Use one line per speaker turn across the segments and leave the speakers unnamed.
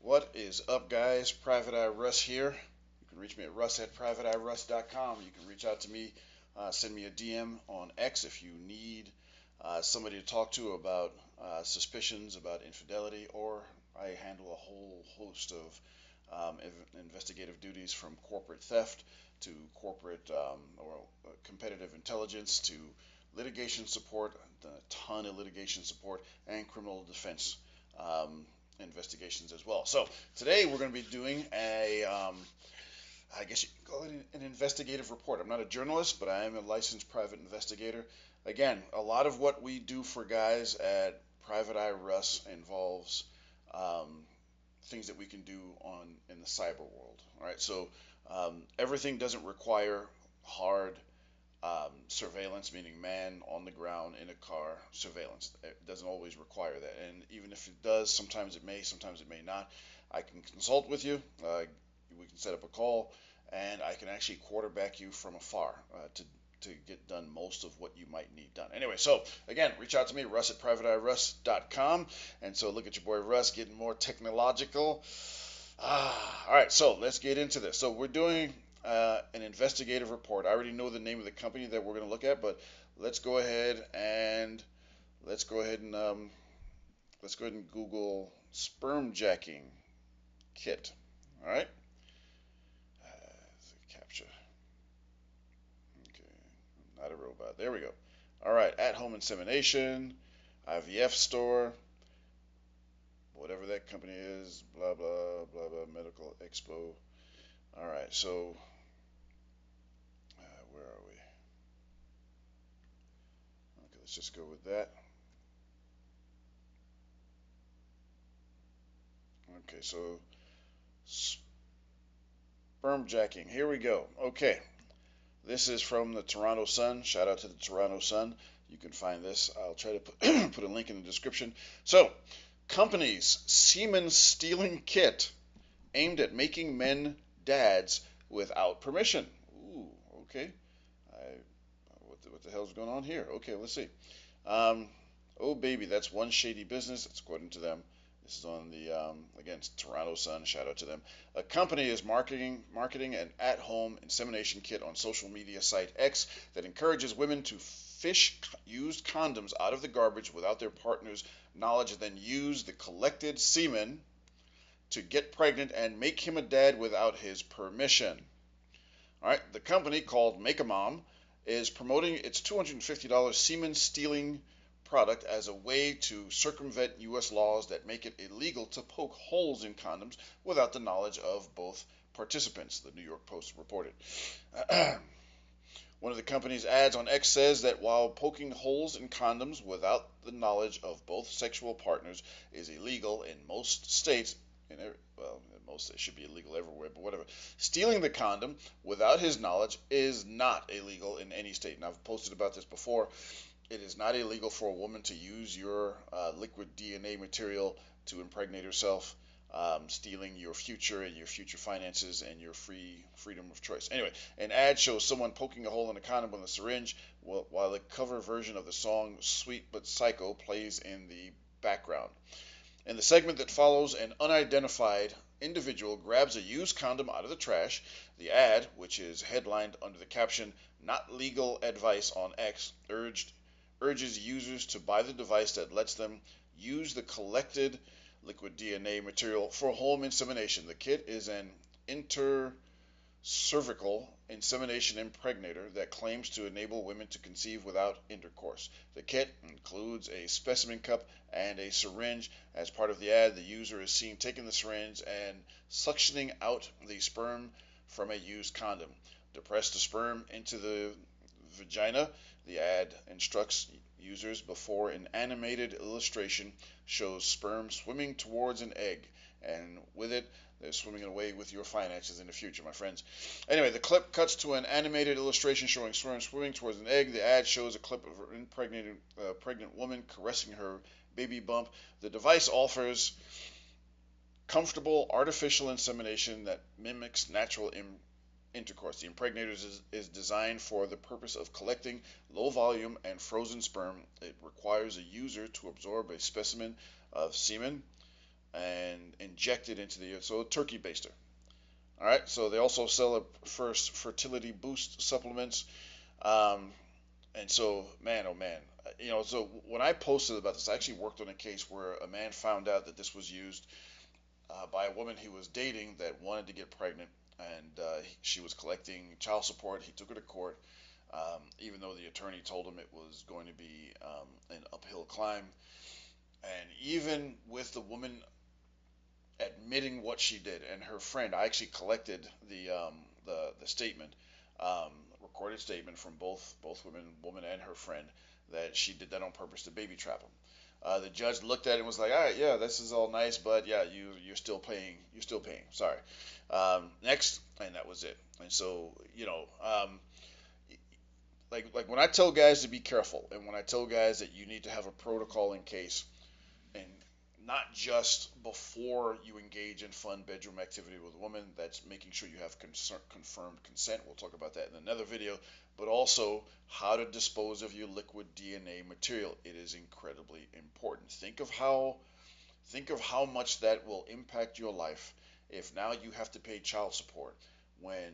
What is up, guys? Private Eye Russ here. You can reach me at russ@privateeruss.com. You can reach out to me, send me a DM on X if you need somebody to talk to about suspicions about infidelity, or I handle a whole host of investigative duties from corporate theft to corporate or competitive intelligence to litigation support, a ton of litigation support, and criminal defense investigations as well. So today we're going to be doing I guess you can call it an investigative report. I'm not a journalist, but I am a licensed private investigator. Again, a lot of what we do for guys at Private Eye Russ involves things that we can do in the cyber world. All right, so everything doesn't require hard surveillance, meaning man on the ground in a car surveillance. It doesn't always require that, and even if it does, sometimes it may, sometimes it may not. I can consult with you. We can set up a call, and I can actually quarterback you from afar to get done most of what you might need done. Anyway, so again, reach out to me, russ@privateeruss.com. And so look at your boy Russ getting more technological. All right, so let's get into this. So we're doing an investigative report. I already know the name of the company that we're going to look at, but let's go ahead and let's go ahead and Google sperm jacking kit. All right, capture. Okay, I'm not a robot. There we go. All right, at home insemination, IVF store, whatever that company is, blah blah blah blah, medical expo. All right, so where are we? Okay, let's just go with that. Okay, so sperm jacking. Here we go. Okay, this is from the Toronto Sun. Shout out to the Toronto Sun. You can find this. I'll try to put a link in the description. So, companies semen stealing kit aimed at making men dads without permission. Ooh, okay. I, what the hell's going on here? Okay, let's see. Oh baby, that's one shady business. That's according to them. This is on the again Toronto Sun. Shout out to them. A company is marketing an at-home insemination kit on social media site X that encourages women to fish used condoms out of the garbage without their partner's knowledge, and then use the collected semen to get pregnant and make him a dad without his permission. All right, the company called Make a Mom is promoting its $250 semen stealing product as a way to circumvent U.S. laws that make it illegal to poke holes in condoms without the knowledge of both participants, the New York Post reported. One of the company's ads on X says that while poking holes in condoms without the knowledge of both sexual partners is illegal in most states, well, most it should be illegal everywhere, but whatever. Stealing the condom without his knowledge is not illegal in any state. And I've posted about this before. It is not illegal for a woman to use your liquid DNA material to impregnate herself, stealing your future and your future finances and your freedom of choice. Anyway, an ad shows someone poking a hole in a condom with a syringe, while the cover version of the song "Sweet But Psycho" plays in the background. In the segment that follows, an unidentified individual grabs a used condom out of the trash. The ad, which is headlined under the caption "Not Legal Advice on X," urges users to buy the device that lets them use the collected liquid DNA material for home insemination. The kit is an cervical insemination impregnator that claims to enable women to conceive without intercourse. The kit includes a specimen cup and a syringe. As part of the ad, the user is seen taking the syringe and suctioning out the sperm from a used condom. To press the sperm into the vagina, the ad instructs users before an animated illustration shows sperm swimming towards an egg, and with it, they're swimming away with your finances in the future, my friends. Anyway, the clip cuts to an animated illustration showing sperm swimming towards an egg. The ad shows a clip of an pregnant woman caressing her baby bump. The device offers comfortable artificial insemination that mimics natural intercourse. The impregnator is designed for the purpose of collecting low volume and frozen sperm. It requires a user to absorb a specimen of semen and inject it into the so a turkey baster. All right, so they also sell a first fertility boost supplements. Um, and so, man, oh man, so when I posted about this, I actually worked on a case where a man found out that this was used by a woman he was dating that wanted to get pregnant, and she was collecting child support. He took her to court, even though the attorney told him it was going to be an uphill climb. And even with the woman admitting what she did and her friend, I actually collected the statement, um, recorded statement from both woman and her friend, that she did that on purpose to baby trap him. The judge looked at it and was like, all right, yeah, this is all nice, but yeah, you're still paying. You're still paying. Sorry. Next, and that was it. And so, like when I tell guys to be careful, and when I tell guys that you need to have a protocol in case, and not just before you engage in fun bedroom activity with a woman, that's making sure you have confirmed consent. We'll talk about that in another video. But also how to dispose of your liquid DNA material. It is incredibly important. Think of how much that will impact your life if now you have to pay child support when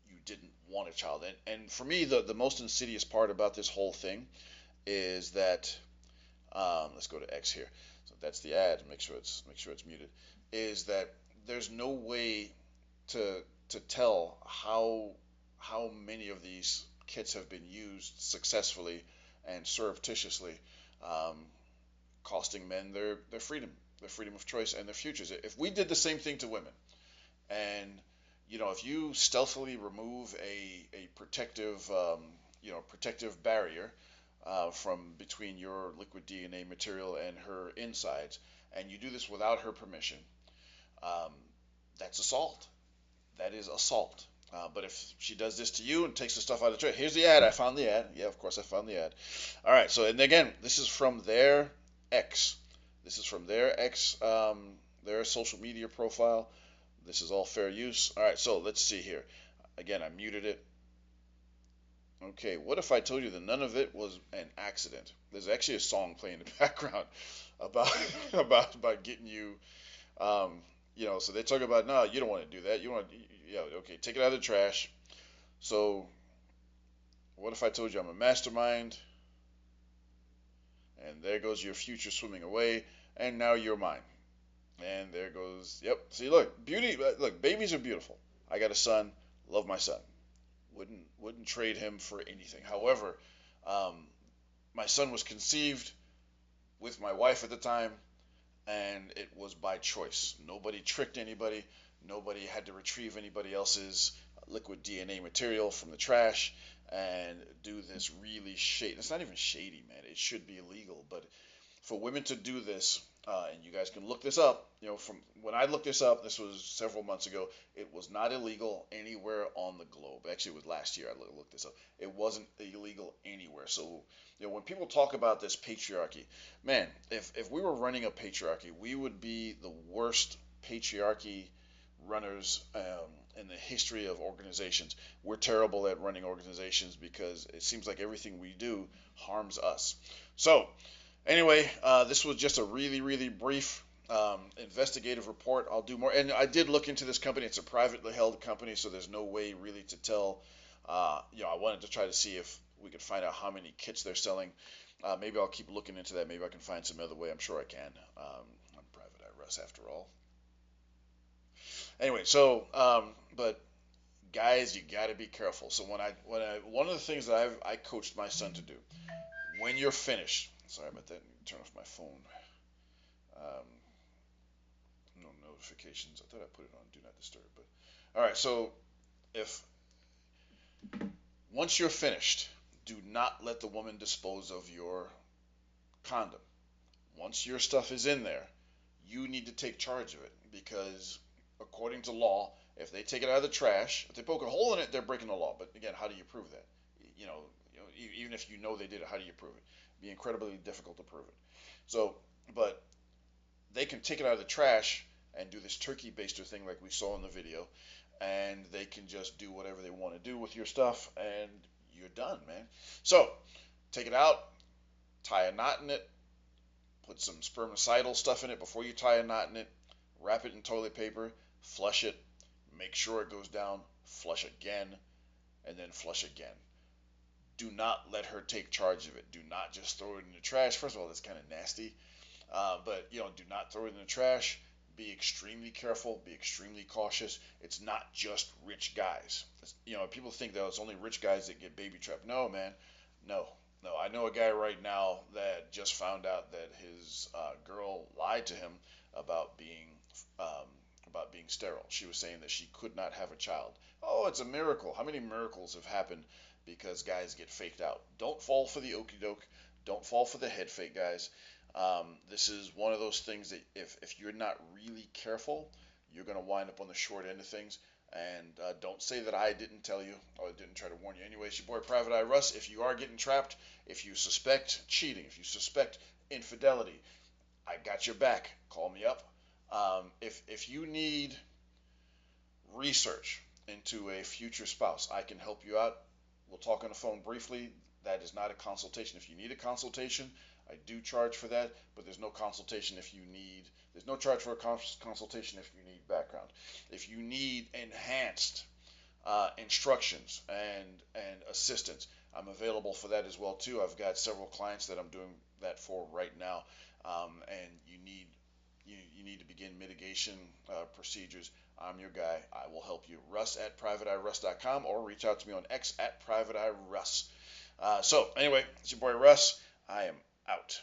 you didn't want a child. And for me, the most insidious part about this whole thing is that let's go to X here. So that's the ad. Make sure it's muted. Is that there's no way to tell how many of these kits have been used successfully and surreptitiously, um, costing men their freedom of choice, and their futures. If we did the same thing to women, and if you stealthily remove a protective barrier from between your liquid DNA material and her insides, and you do this without her permission, um, that's assault. That is assault. But if she does this to you and takes the stuff out of the tray, here's the ad. I found the ad. Yeah, of course I found the ad. All right. So, and again, this is from their X. This is from their X, their social media profile. This is all fair use. All right. So let's see here. Again, I muted it. Okay, what if I told you that none of it was an accident? There's actually a song playing in the background about about getting you, so they talk about, no, you don't want to do that. You want to, yeah, okay, take it out of the trash. So what if I told you I'm a mastermind, and there goes your future swimming away, and now you're mine. And there goes, yep. See, look, beauty, look, babies are beautiful. I got a son, love my son. Wouldn't trade him for anything. However, um, my son was conceived with my wife at the time, and it was by choice. Nobody tricked anybody. Nobody had to retrieve anybody else's liquid DNA material from the trash and do this really shady. It's not even shady, man. It should be illegal, but for women to do this, and you guys can look this up. From when I looked this up, this was several months ago. It was not illegal anywhere on the globe. Actually, it was last year I looked this up. It wasn't illegal anywhere. So, when people talk about this patriarchy, man, if we were running a patriarchy, we would be the worst patriarchy runners in the history of organizations. We're terrible at running organizations because it seems like everything we do harms us. So, anyway, this was just a really, really brief investigative report. I'll do more. And I did look into this company. It's a privately held company, so there's no way really to tell. I wanted to try to see if we could find out how many kits they're selling. Maybe I'll keep looking into that. Maybe I can find some other way. I'm sure I can. I'm Private Eye Russ after all. Anyway, so, but guys, you got to be careful. So one of the things that I coached my son to do, when you're finished, sorry about that, turn off my phone. Um, no notifications. I thought I put it on Do Not Disturb, but all right. So if once you're finished, do not let the woman dispose of your condom. Once your stuff is in there, you need to take charge of it because according to law, if they take it out of the trash, if they poke a hole in it, they're breaking the law. But again, how do you prove that? You know, even if you know they did it, how do you prove it? It'd be incredibly difficult to prove it. So, but they can take it out of the trash and do this turkey baster thing like we saw in the video, and they can just do whatever they want to do with your stuff, and you're done, man. So, take it out, tie a knot in it, Put some spermicidal stuff in it before you tie a knot in it. Wrap it in toilet paper. Flush it. Make sure it goes down. Flush again, and then flush again. Do not let her take charge of it. Do not just throw it in the trash. First of all, that's kind of nasty. But do not throw it in the trash. Be extremely careful. Be extremely cautious. It's not just rich guys. People think that it's only rich guys that get baby trapped. No, man. No, no. I know a guy right now that just found out that his girl lied to him about being um, sterile. She was saying that she could not have a child. Oh, it's a miracle. How many miracles have happened because guys get faked out? Don't fall for the okey doke. Don't fall for the head fake, guys. This is one of those things that if you're not really careful, you're going to wind up on the short end of things. And don't say that I didn't tell you or didn't try to warn you. Anyways, your boy Private Eye Russ. If you are getting trapped, if you suspect cheating, if you suspect infidelity, I got your back. Call me up. If you need research into a future spouse, I can help you out. We'll talk on the phone briefly. That is not a consultation. If you need a consultation, I do charge for that, but there's no consultation if you need, there's no charge for a consultation if you need background. If you need enhanced instructions and assistance, I'm available for that as well too. I've got several clients that I'm doing that for right now, and you need to begin mitigation procedures. I'm your guy. I will help you. Russ at privateeruss.com or reach out to me on X at privateeruss. So anyway, it's your boy Russ. I am out.